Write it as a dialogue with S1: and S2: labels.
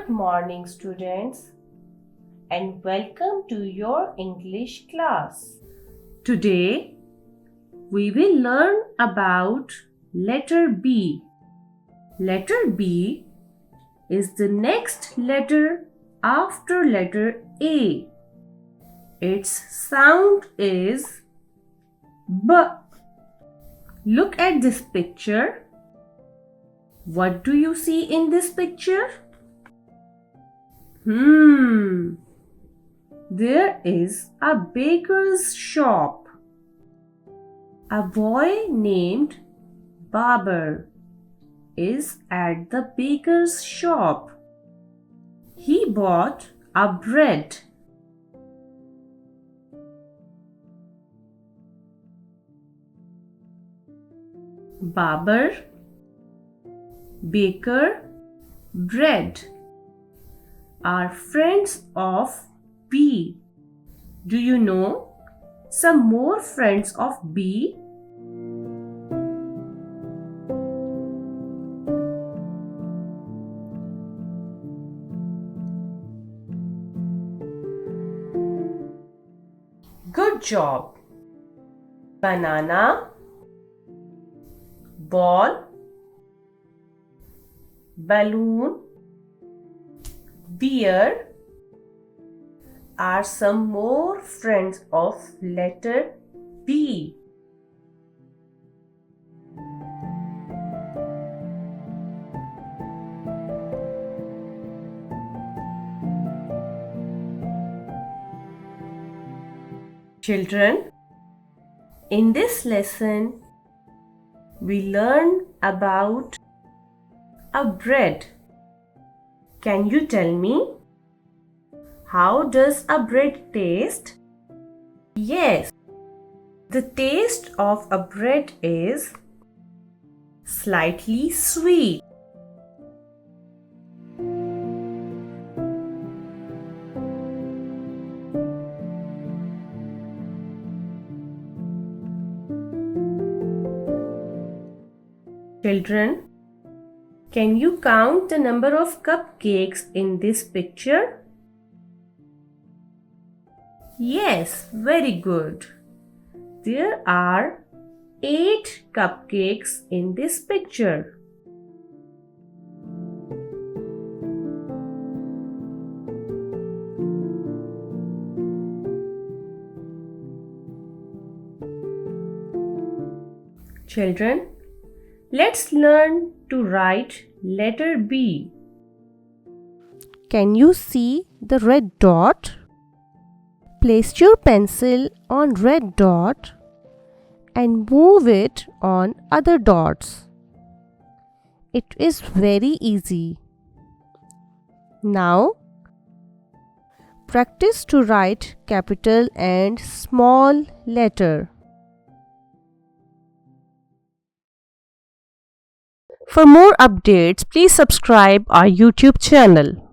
S1: Good morning, students, and welcome to your English class. Today, we will learn about letter B. Letter B is the next letter after letter A. Its sound is B. Look at this picture. What do you see in this picture? There is a baker's shop. A boy named Babar is at the baker's shop. He bought a bread. Babar, baker, bread are friends of B. Do you know some more friends of B? Good job. Banana, ball, balloon, beer are some more friends of letter B. Children, in this lesson, we learn about a bread. Can you tell me? How does a bread taste? Yes, the taste of a bread is slightly sweet. Children, can you count the number of cupcakes in this picture? Yes, very good. There are 8 cupcakes in this picture. Children, let's learn to write letter B.
S2: Can you see the red dot? Place your pencil on red dot and move it on other dots. It is very easy. Now, practice to write capital and small letter. For more updates, please subscribe our YouTube channel.